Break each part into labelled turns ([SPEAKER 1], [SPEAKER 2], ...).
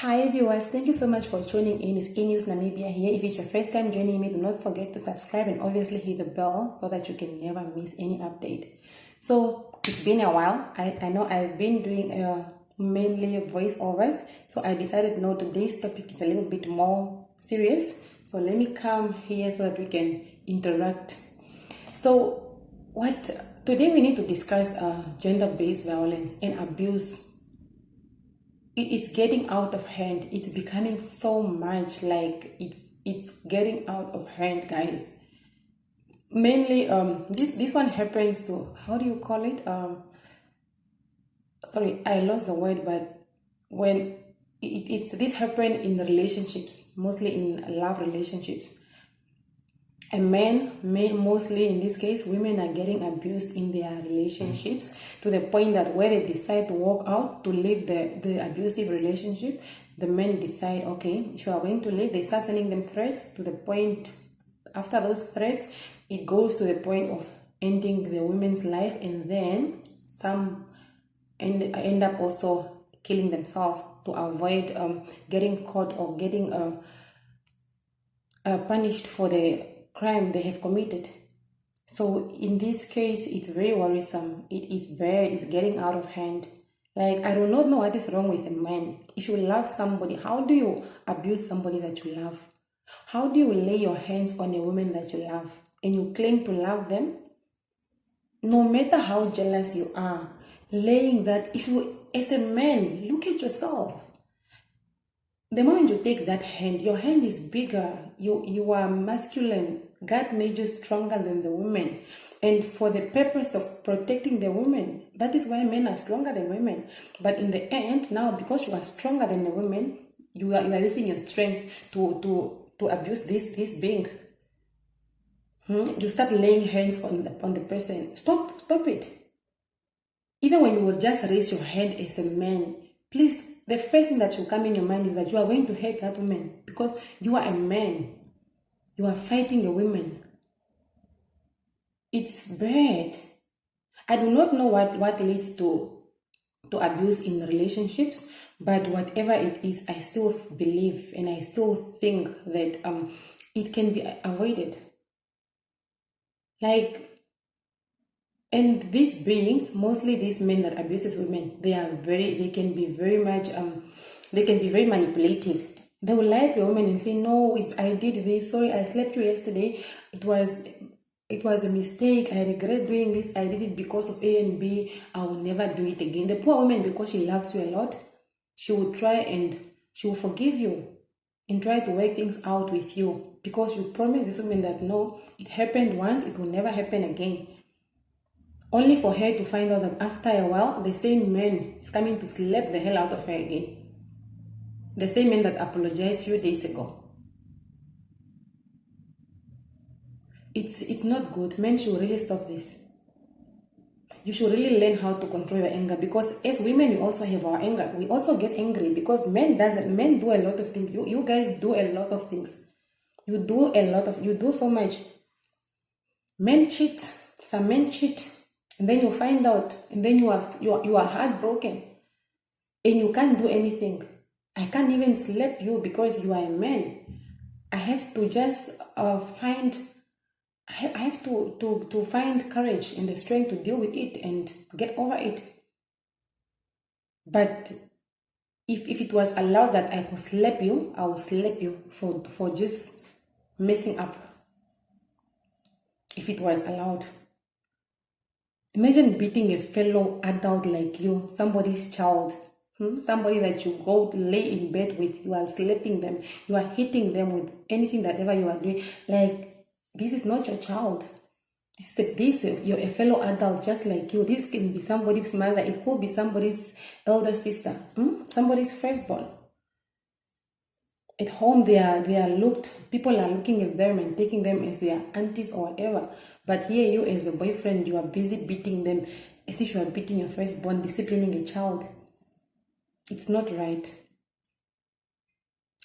[SPEAKER 1] Hi viewers, thank you so much for tuning in. It's eNews Namibia here. If it's your first time joining me, do not forget to subscribe and obviously hit the bell so that you can never miss any update. So it's been a while. I know I've been doing mainly voiceovers, so I decided no, today's topic is a little bit more serious. So let me come here so that we can interact. So today we need to discuss gender-based violence and abuse. It is getting out of hand. It's becoming so much, like it's getting out of hand, guys. Mainly this one happens to, how do you call it, sorry, I lost the word, but when this happen in the relationships, mostly in love relationships. A man, mostly in this case, women are getting abused in their relationships to the point that where they decide to walk out to leave the abusive relationship, the men decide, okay, if you are going to leave, they start sending them threats to the point, after those threats, it goes to the point of ending the women's life, and then some end up also killing themselves to avoid getting caught or getting punished for the crime they have committed. So in this case, it's very worrisome. It is bad. It's getting out of hand. Like, I do not know what is wrong with a man. If you love somebody, how do you abuse somebody that you love? How do you lay your hands on a woman that you love and you claim to love them? No matter how jealous you are, laying that, if you, as a man, look at yourself. The moment you take that hand, your hand is bigger. You are masculine. God made you stronger than the woman. And for the purpose of protecting the women, that is why men are stronger than women. But in the end, now because you are stronger than the women, you are using your strength to abuse this being. You start laying hands on the person. Stop it. Even when you will just raise your hand as a man, please, the first thing that will come in your mind is that you are going to hate that woman because you are a man. You are fighting a woman. It's bad. I do not know what leads to abuse in relationships, but whatever it is, I still believe and I still think that it can be avoided. Like, and these beings, mostly these men that abuses women, they can be very manipulative. They will lie to a woman and say, no, I did this, sorry, I slept you yesterday, it was a mistake, I regret doing this, I did it because of A and B, I will never do it again. The poor woman, because she loves you a lot, she will try and she will forgive you and try to work things out with you because you promised this woman that no, it happened once, it will never happen again. Only for her to find out that after a while, the same man is coming to slap the hell out of her again. The same man that apologized a few days ago. It's not good. Men should really stop this. You should really learn how to control your anger, because as women, we also have our anger. We also get angry because men do a lot of things. You guys do a lot of things. You do so much. Men cheat. Some men cheat. And then you find out, and then you are heartbroken, and you can't do anything. I can't even slap you because you are a man. I have to just find courage and the strength to deal with it and get over it. But if it was allowed that I could slap you, I will slap you for just messing up. If it was allowed. Imagine beating a fellow adult like you, somebody's child, somebody that you go lay in bed with, you are slapping them, you are hitting them with anything that ever you are doing. Like, this is not your child. You're a fellow adult just like you. This can be somebody's mother. It could be somebody's elder sister, somebody's firstborn. At home, people are looking at them and taking them as their aunties or whatever. But here, you as a boyfriend, you are busy beating them as if you are beating your firstborn, disciplining a child. It's not right.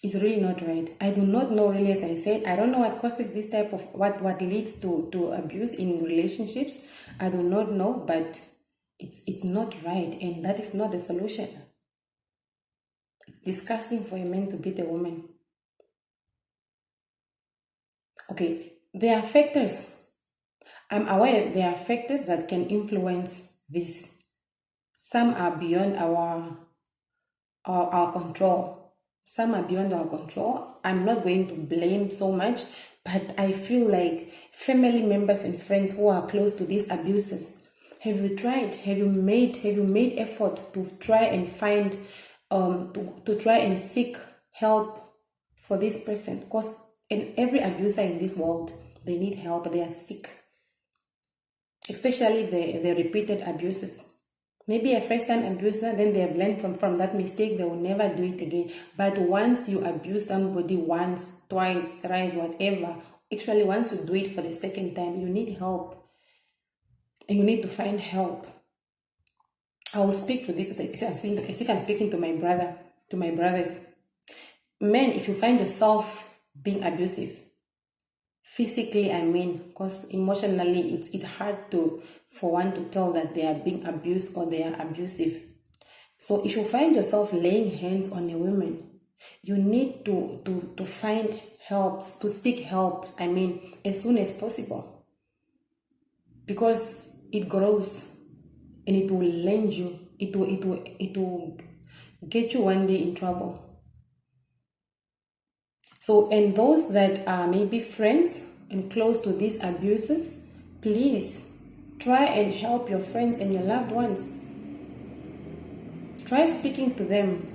[SPEAKER 1] It's really not right. I do not know, really, as I said, I don't know what causes this type of, what leads to abuse in relationships. I do not know, but it's not right, and that is not the solution. It's disgusting for a man to beat a woman. Okay, there are factors. I'm aware there are factors that can influence this. Some are beyond our control. Some are beyond our control. I'm not going to blame so much, but I feel like family members and friends who are close to these abusers, have you tried? Have you made effort to try and find to try and seek help for this person? Because in every abuser in this world, they need help, they are sick. Especially the repeated abuses. Maybe a first-time abuser, then they have learned from that mistake, they will never do it again. But once you abuse somebody once, twice, thrice, whatever, actually once you do it for the second time, you need help. And you need to find help. I will speak to this as if I'm speaking to my brothers. Men, if you find yourself being abusive, physically, I mean, because emotionally it's hard for one to tell that they are being abused or they are abusive. So if you find yourself laying hands on a woman, you need to find helps, to seek help, I mean, as soon as possible. Because it grows and it will land you, it will get you one day in trouble. So, and those that are maybe friends and close to these abusers, please try and help your friends and your loved ones. Try speaking to them,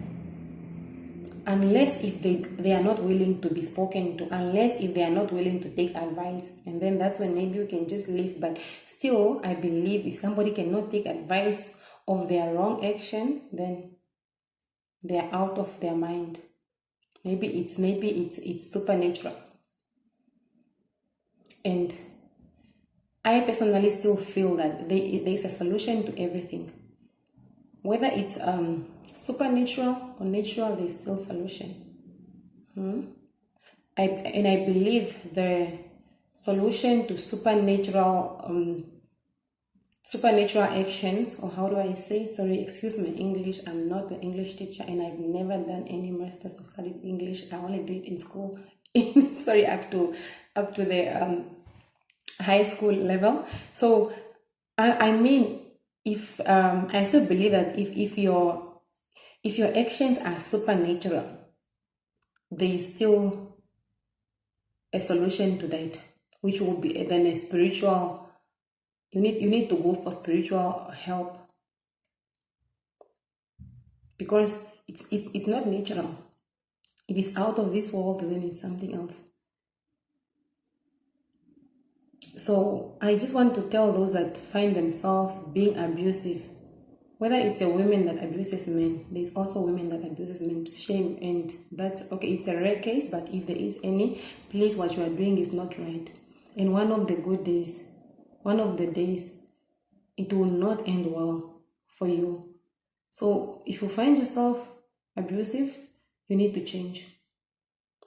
[SPEAKER 1] unless if they are not willing to be spoken to, unless if they are not willing to take advice, and then that's when maybe you can just leave. But still, I believe if somebody cannot take advice of their wrong action, then they are out of their mind. Maybe it's supernatural. And I personally still feel that there is a solution to everything. Whether it's supernatural or natural, there's still solution. I believe the solution to supernatural actions, or how do I say? Sorry, excuse my English. I'm not the English teacher, and I've never done any masters or studied English. I only did in school. Sorry, up to the high school level. So I mean, if I still believe that if your actions are supernatural, there is still a solution to that, which will be then a spiritual. You need to go for spiritual help, because it's not natural. If it's out of this world, then it's something else. So I just want to tell those that find themselves being abusive, whether it's a woman that abuses men, there's also women that abuses men. Shame, and that's okay. It's a rare case, but if there is any, please, what you are doing is not right. And one of the days, it will not end well for you. So if you find yourself abusive, you need to change.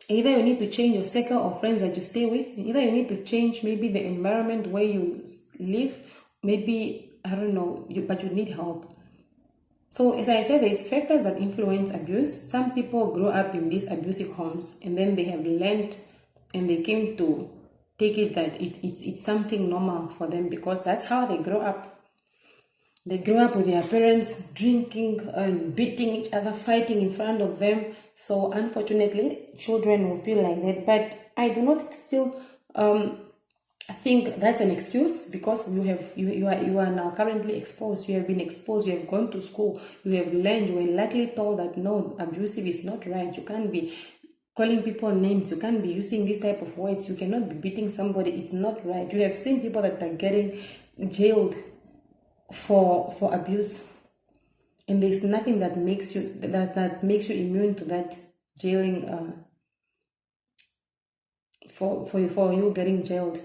[SPEAKER 1] Either you need to change your circle of friends that you stay with, either you need to change maybe the environment where you live, maybe, I don't know, but you need help. So as I said, there's factors that influence abuse. Some people grow up in these abusive homes, and then they have learned and they came to take it that it's something normal for them, because that's how they grow up. They grow up with their parents drinking and beating each other, fighting in front of them. So unfortunately, children will feel like that. But I do not still think that's an excuse, because you are now currently exposed. You have been exposed. You have gone to school. You have learned. You were likely told that no, abusive is not right. You can't be calling people names. You can't be using this type of words. You cannot be beating somebody. It's not right. You have seen people that are getting jailed for abuse, and there's nothing that makes you that makes you immune to that jailing, for you getting jailed.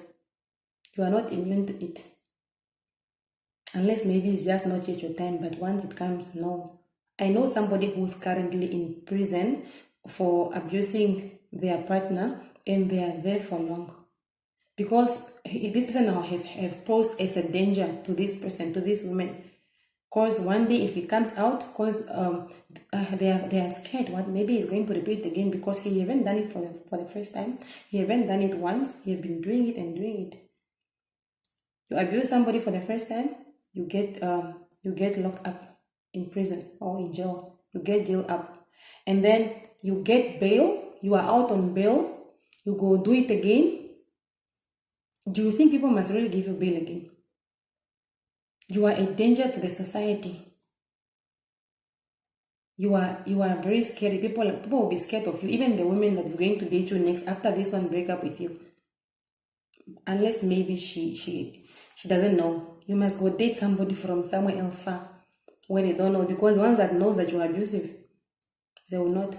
[SPEAKER 1] You are not immune to it, unless maybe it's just not yet your time. But once it comes, no. I know somebody who's currently in prison for abusing their partner, and they are there for long, because this person now have posed as a danger to this person, to this woman. Because one day if he comes out, because they are scared what maybe he's going to repeat it again, because he haven't done it for the first time. He haven't done it once. He have been doing it and doing it. You abuse somebody for the first time, you get locked up in prison or in jail. You get jailed up, and then you get bail. You are out on bail. You go do it again. Do you think people must really give you bail again? You are a danger to the society. You are very scary. People will be scared of you. Even the woman that is going to date you next after this one break up with you, unless maybe she doesn't know. You must go date somebody from somewhere else far where they don't know, because ones that knows that you are abusive, they will not.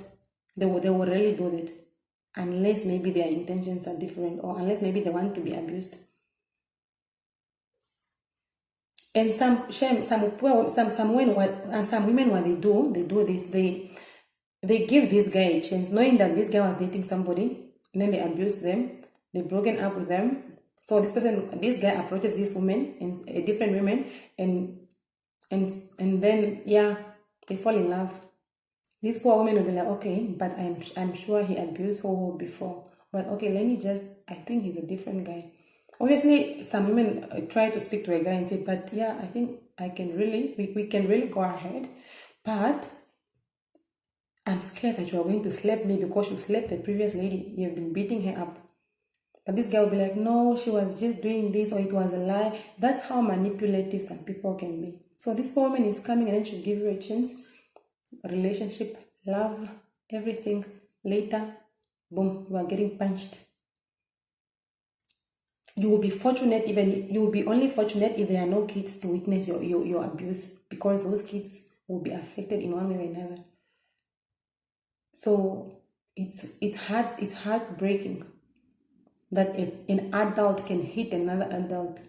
[SPEAKER 1] They will really do that, unless maybe their intentions are different, or unless maybe they want to be abused. And some women, what they do this, they give this guy a chance, knowing that this guy was dating somebody, and then they abuse them, they broken up with them. So this guy approaches this woman and a different woman, and then they fall in love. This poor woman will be like, okay, but I'm sure he abused her before, but okay, I think he's a different guy. Obviously, some women try to speak to a guy and say, but yeah, I think we can really go ahead, but I'm scared that you are going to slap me because you slapped the previous lady. You have been beating her up. But this guy will be like, no, she was just doing this, or it was a lie. That's how manipulative some people can be. So this poor woman is coming and then she'll give you a chance. Relationship, love, everything. Later, boom, you are getting punched. You will be only fortunate if there are no kids to witness your abuse, because those kids will be affected in one way or another. So it's heartbreaking that an adult can hit another adult.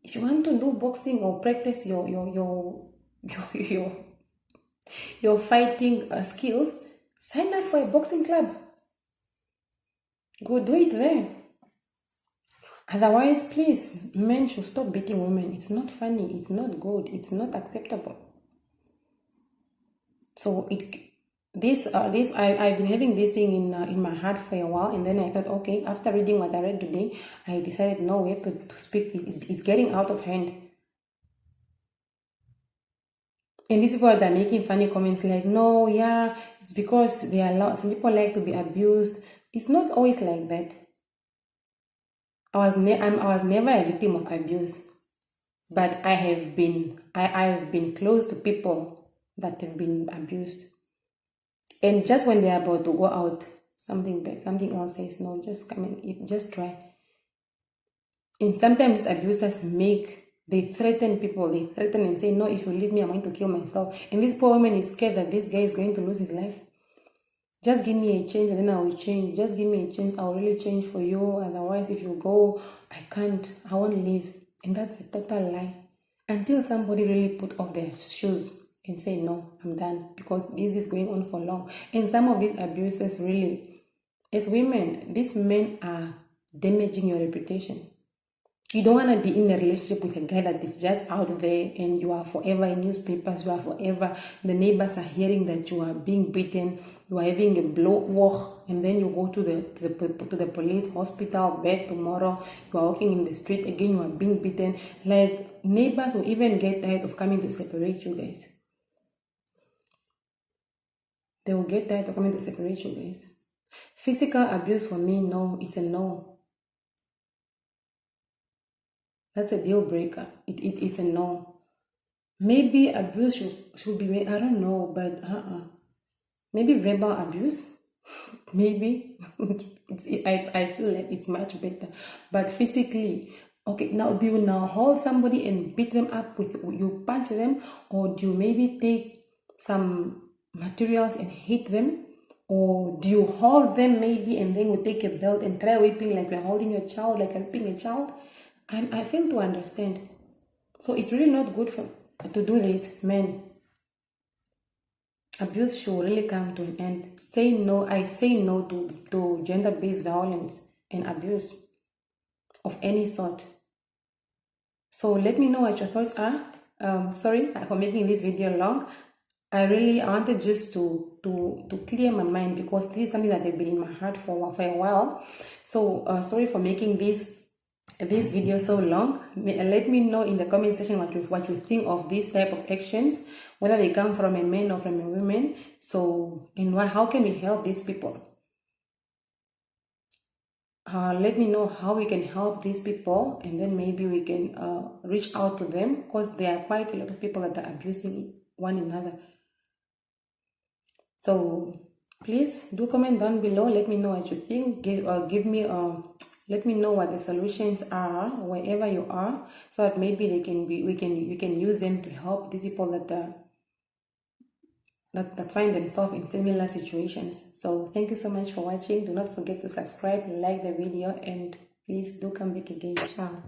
[SPEAKER 1] If you want to do boxing or practice your fighting skills, sign up for a boxing club. Go do it there. Otherwise, please, men should stop beating women. It's not funny. It's not good. It's not acceptable. So I've been having this thing in my heart for a while, and then I thought, okay, after reading what I read today, I decided, no, we have to speak. It's getting out of hand. And these people that are making funny comments like, no, yeah, it's because some people like to be abused. It's not always like that. I was never a victim of abuse, but I have been close to people that have been abused. And just when they're about to go out, something else says, no, just come and just try. And sometimes abusers they threaten people. They threaten and say, no, if you leave me, I'm going to kill myself. And this poor woman is scared that this guy is going to lose his life. Just give me a chance and then I will change. Just give me a chance, I'll really change for you. Otherwise, if you go, I won't leave. And that's a total lie. Until somebody really put off their shoes and say, no, I'm done, because this is going on for long. And some of these abusers really, as women, these men are damaging your reputation. You don't want to be in a relationship with a guy that is just out there and you are forever in newspapers, the neighbors are hearing that you are being beaten, you are having a blow walk, and then you go to the police, hospital, bed tomorrow, you are walking in the street again, you are being beaten. Like, neighbors will even get tired of coming to separate you guys. They will get tired of coming to separate you guys. Physical abuse for me, no, it's a no. That's a deal breaker. It is a no. Maybe abuse should be made, I don't know, but maybe verbal abuse. Maybe. I feel like it's much better. But physically, okay, now do you now hold somebody and beat them up you punch them, or do you maybe take some materials and hit them? Or do you hold them maybe and then we take a belt and try whipping like we're holding your child, like whipping a child? I fail to understand. So it's really not good to do this, men. Abuse should really come to an end. Say no. I say no to gender-based violence and abuse of any sort. So let me know what your thoughts are. Sorry for making this video long. I wanted just to clear my mind, because this is something that has been in my heart for a while. So sorry for making this video so long. Let me know in the comment section what you think of this type of actions, whether they come from a man or from a woman. So, and how can we help these people? Let me know how we can help these people, and then maybe we can reach out to them, because there are quite a lot of people that are abusing one another. So please do comment down below. Let me know what you think. Let me know what the solutions are wherever you are, so that maybe we can use them to help these people that find themselves in similar situations. So thank you so much for watching. Do not forget to subscribe, like the video, and please do come back again. Ciao.